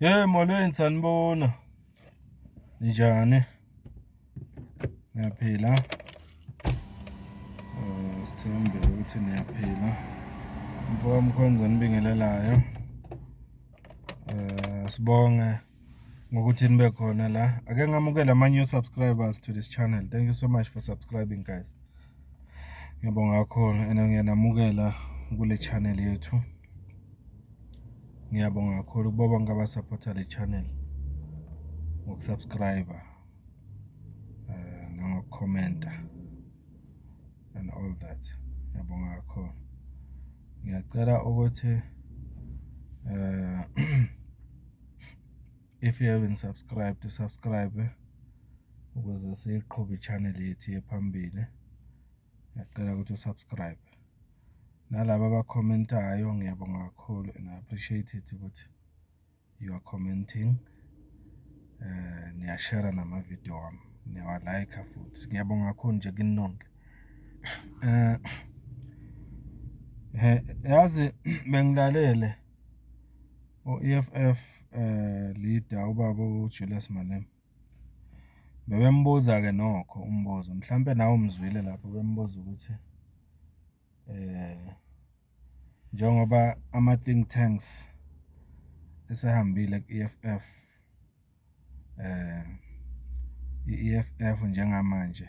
Molweni sanibona. Ninjani? Niyaphila? Sithembe ukuthi niyaphila. Mfowethu Mkhonza nibingelelayo. Sibonge ngokuthi nibe khona la. Ake ngamukela ama new subscribers to this channel. Thank you so much for subscribing guys. Ngiyabonga kakhulu and ngiyanamukela kule channel yethu. Ngiyabonga kakhulu kubo bonke abasupporta le channel ngokusubscribe nangokukhomenta and all that. Ngiyabonga kakhulu. Ngiyacela ukuthi if you haven't subscribed to subscribe ukuze siqhube i-channel yethu yephambili. Ngiyacela ukuthi usubscribe. Nalabo abakhomentayo ngiyabonga kakhulu and I appreciate it ukuthi you are commenting. Niyashare nama-video wami, niyawa-like futhi. Ngiyabonga kakhulu nje kini nonke. Yazi bengilalele o-EFF leader ubaba uJulius Malema. Bebembuza ke nokho umbuzo, mhlambe nawe umzwile lapho bembuza ukuthi njengoba ama think tanks esehambile ku-EFF i-EFF njengamanje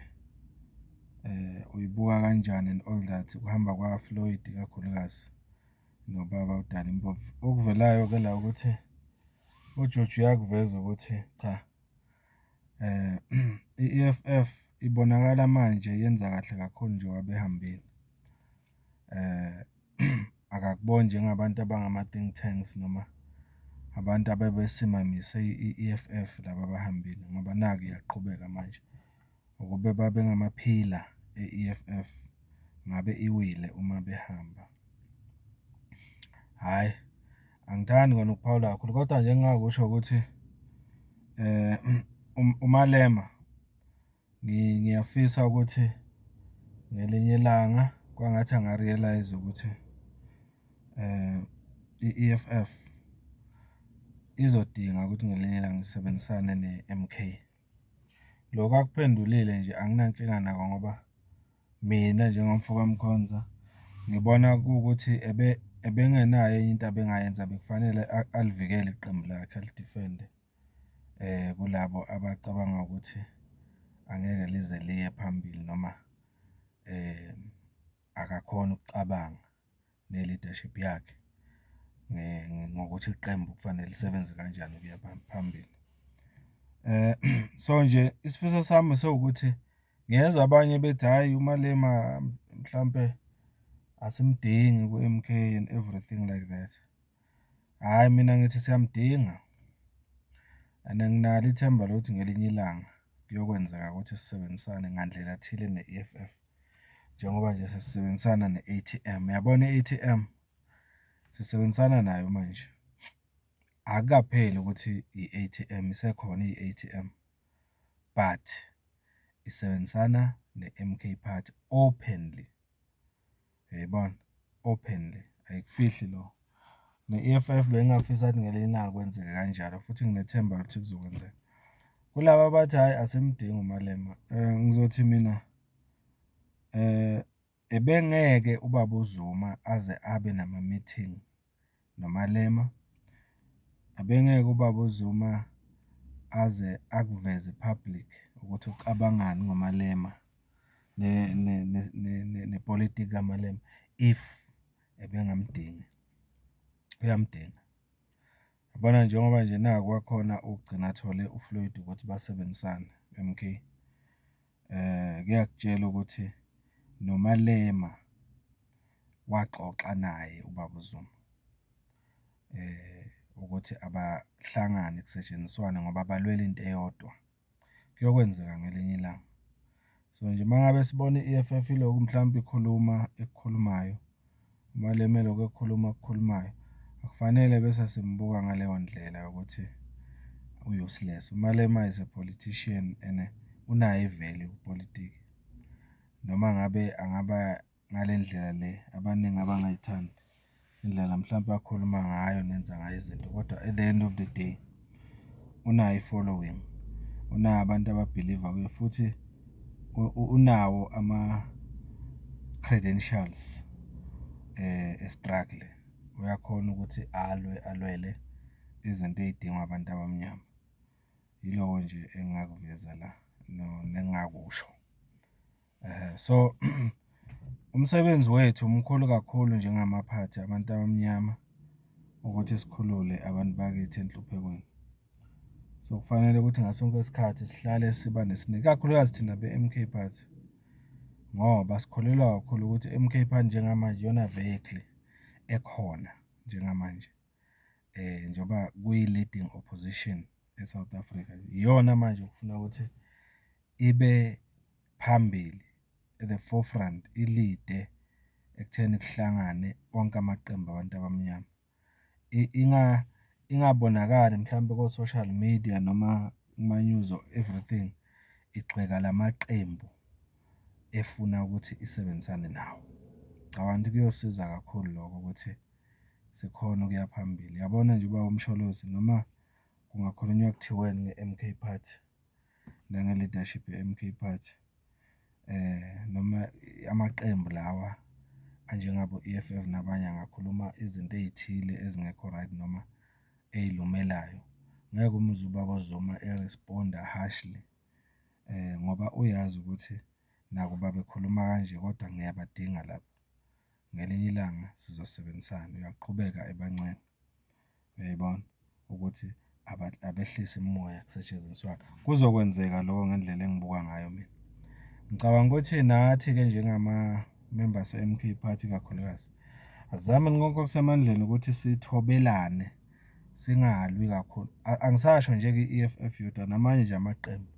uyibuka kanjani and all that, kuhamba kwa Floyd kakhulukazi nobaba uDani Mpofu. Okuvelayo ke la ukuthi uJoji uyakuveza ukuthi cha i-EFF ibonakala manje yenza kahle kakhulu nje wabehambile. Akakuboni njengabantu abangama think tanks noma abantu abebesimamise i-EFF laba abahambile ngoba naku iyaqhubeka manje ukube babe ngamaphila e-EFF ngabe iwile uma behamba. Hayi, angithandi kona ukuphawula kakhulu kodwa nje engingakusho ukuthi uMalema ngiyafisa ukuthi ngelinye ilanga kwangathi angarealize ukuthi i-EFF izodinga ukuthi ngelinye ilanga isebenzisane ne-MK. Lokho akuphendulile nje anginankinga nako ngoba mina njengomfowethu Mkhonza ngibona ukuthi ebengenayo enye into abengayenza, bekufanele alivikele iqembu lakhe, alidefende kulabo abacabanga ukuthi angeke lize liye phambili noma akakhona ukucabanga ne-leadership yakhe ngokuthi iqembu kufanele lisebenze kanjani ukuya phambili. So nje isifiso sami sewukuthi ngiyezwa abanye bethi hayi uMalema mhlambe asimdingi ku-MK and everything like that. Hayi mina ngithi siyamdinga and nginalo ithemba lokuthi ngelinye ilanga kuyokwenzeka ukuthi sisebenzisane ngandlela thile ne-EFF njengoba nje sisebenzisana ne-ATM. Yabona i-ATM sisebenzisana nayo manje. Akukapheli ukuthi i-ATM isekhona i-ATM but isebenzisana ne-MK party openly. Yayibona, openly, ayikufihli lo. Ne-EFF bengingafisa ukuthi ngelinye ilanga kwenzeke kanjalo futhi nginethemba ukuthi kuzokwenzeka. Kulaba abathi hayi asimdingi uMalema, ngizothi mina ebengeke ubaba uZuma aze abe nama-meeting noMalema. Abengeke ubaba uZuma aze akuveze public ukuthi ucabangani ngoMalema nepolitiki kaMalema if ebengamdingi. Uyamdinga. Yabona njengoba nje naku kwakhona ugcina athole uFloyd ukuthi basebenzisane MK. Kuyakutshela ukuthi noMalema waxoxa naye ubaba uZuma ukuthi abahlangane kusetshenziswane ngoba balwela into eyodwa. Kuyokwenzeka ngelinye ilanga. So nje mangabe sibona i-EFF lokhu mhlawumbe ekukhulumayo uMalema lokhu ekukhulumayo akufanele bese simbuka ngaleyo ndlela ukuthi useless. uMalema is a politician and unayo iveli kupolitiki noma ngabe angaba ngale ndlela le abaningi abangayithandi. indlela mhlawumbe akhuluma ngayo nenza ngayo izinto, kodwa at the end of the day unayo i-following, unayo abantu ababhiliva kuye futhi unawo ama-credentials e-struggle. Uyakhona ukuthi alwele izinto ey'dingwa abantu abamnyama. Yiloko nje engingakuveza la nengingakusho. So umsebenzi wethu mkhulu kakhulu njengamaphathi abantu abamnyama ukuthi sikhulule abantu bakithi enhluphekweni. So kufanele ukuthi ngaso sonke isikhathi sihlale siba nesineke, ikakhulukazi thina be-M_K Party, ngoba sikholelwa kakhulu ukuthi i-M_K Party njengamanje iyona vehicle ekhona njengamanje, njengoba kuyi-leading opposition e-South Africa. Iyona manje ukufuna ukuthi ibe phambili at the forefront, ilide ekutheni kuhlangane wonke amaqembu abantu abamnyama. Ingabonakali mhlawumbe ko-social media noma kuma-news or everything, igxeka la maqembu efuna ukuthi isebenzisane nawo. Ngicabanga ukuthi kuyosiza kakhulu lokho ukuthi sikhone ukuya phambili. Yabona nje uba umsholozi noma kungakhulunywa kuthiweni nge-M_K Party nange-leadership ye-M_K Party, noma amaqembu lawa anjengabo-E_F_F nabanye angakhuluma izinto ey'thile ezingekho right noma ey'lumelayo, ngeke umuzwe ubaba Zuma eresponda harshly, ngoba uyazi ukuthi nakuba bekhuluma kanje kodwa ngiyabadinga lapho. Ngelinye ilanga sizosebenzisana, uyaqhubeka ebancane, uyayibona ukuthi abehlise imimoya kusetshenziswana. Kuzokwenzeka lokho ngendlela engibuka ngayo mina. Ngicabanga ukuthi nathi-ke njengama-members e-M_K Party ikakhulukazi, asizame konke okusemandleni ukuthi sithobelane, singalwi kakhulu. Angisasho nje-ke i-E_F_F yodwa, namanye nje amaqembu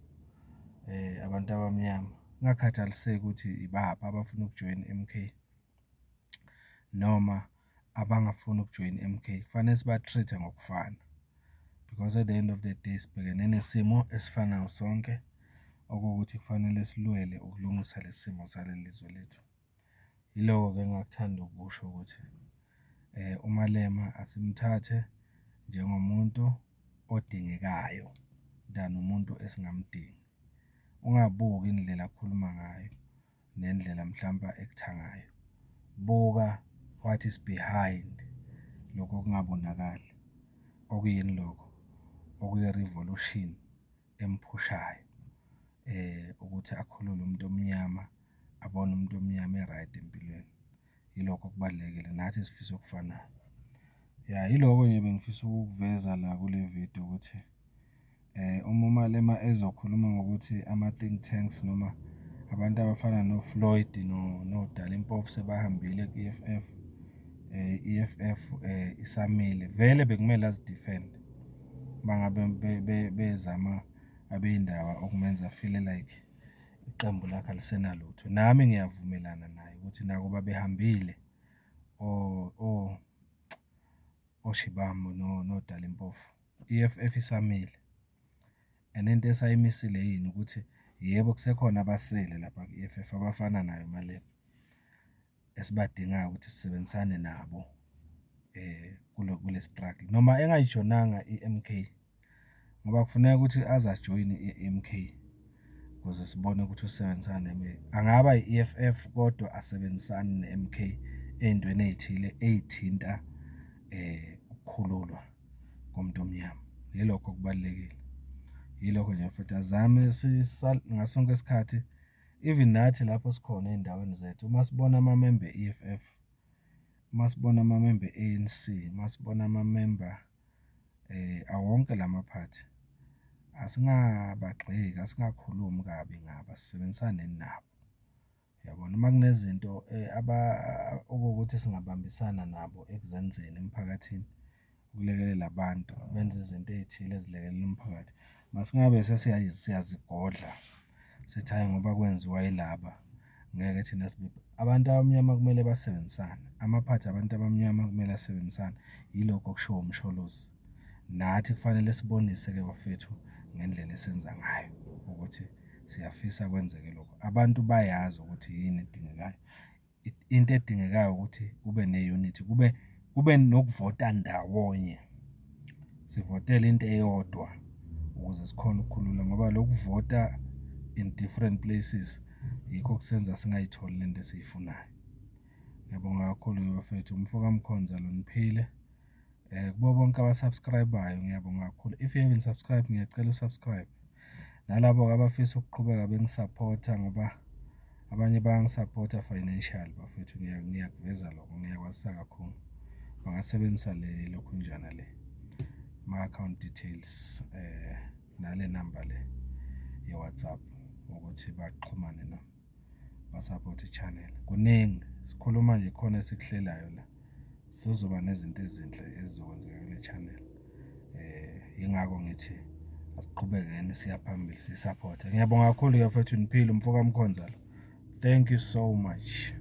abantu abamnyama, kungakhathaliseki ukuthi ibaphi abafuna ukujoyina i-M_K noma abangafuni ukujoyina i-M_K. Kufanele siba-treat-e ngokufana because at the end of the day sibhekene nesimo esifanayo sonke, okuwukuthi kufanele silwele ukulungisa lesi simo saleli lizwe lethu. Yiloko-ke engingakuthanda ukusho ukuthi uMalema asimthathe njengomuntu odingekayo than umuntu esingamdingi. Ungabuki indlela akhuluma ngayo nendlela mhlawumbe a-act-a ngayo. Buka what is behind lokho okungabonakali. Okuyini lokho? Okuyi-revolution emphushayo, ukuthi akhulule umuntu omnyama, abone umuntu omnyama e-right empilweni. Yilokho okubalulekile, nathi sifisa okufanayo. Yiloko nje bengifisa ukukuveza la kule video ukuthi uma uMalema ezokhuluma ngokuthi ama-think tanks noma abantu abafana no-Floyd no-Dali Mpofu sebahambile ku-E_F_F, i-E_F_F isamile, vele bekumele azidifende uma ngabe bezama abey'ndaba ukumenza feel like iqembu lakhe alisenalutho. Nami ngiyavumelana naye ukuthi nakuba behambile oShibambu noDali Mpofu, i-E_F_F isamile. And into esayimisile yini? Ukuthi yebo kusekhona abasele lapha ku-E_F_F abafana nayo uMalema esibadingayo ukuthi sisebenzisane nabo kule struggle, noma engayijoyinanga i-M_K, ngoba kufuneka ukuthi aze ajoyine i-M_K ukuze sibone ukuthi usebenzisana angaba i-E_F_F kodwa asebenzisane ne-M_K ey'ntweni ey'thile ey'thinta ukukhululwa komuntu omnyama. Yilokho okubalulekile. Yilokho nje futhi azame ngaso sonke isikhathi, even nathi lapho sikhona ey'ndaweni zethu, uma sibona amamemba e-E_F_F, uma sibona amamemba e-ANC, uma sibona amamemba awonke la maphathi, asingabagxeki, asingakhulumi kabi ngabo, sisebenzisane nabo. Uyabona, uma kunezinto okuwukuthi singabambisana nabo ekuzenzeni emphakathini, ukulekelela abantu benze izinto ey'thile ezilekelela umphakathi, masingabe siyazigodla sithi hhayi ngoba kwenziwa yilaba ngeke thina abantu abamnyama kumele basebenzisane, amaphathi abantu abamnyama kumele asebenzisane. Yilokho okushiwo umsholozi. Nathi kufanele sibonise-ke bafethu ngendlela esenza ngayo ukuthi siyafisa kwenzeke lokho. Abantu bayazi ukuthi yini edingekayo. Into edingekayo ukuthi kube ne-unity, kube kube nokuvota ndawonye, sivotele into eyodwa ukuze sikhone ukukhulula, ngoba lokuvota in different places yikho kusenza singayitholi lento esiyifunayo. Ngiyabonga kakhulu bafethu, umfoka Mkhonza lo niphile. Kubo bonke abasubscribe-ayo ngiyabonga kakhulu. If you haven't subscribed, ngiyacela usubscribe. Nalabo abafisa ukuqhubeka bengisupporta, ngoba abanye bayangisupporta financial bafethu, ngiyakuveza lokho, ngiyakwazisa kakhulu. Bangasebenzisa lokhunjana le ma-account details nale number le ye-WhatsApp ukuthi baxhumane nami, basupport i-channel. Kuningi sikhuluma nje khona esikuhlelayo la, sizoba nezinto ezinhle ezizokwenzeka kule channel. Yingakho ngithi asiqhubekeni siya phambili sisupport. Ngiyabonga kakhulu bafethu, niphile, umfoka Mkhonza lo. Thank you so much.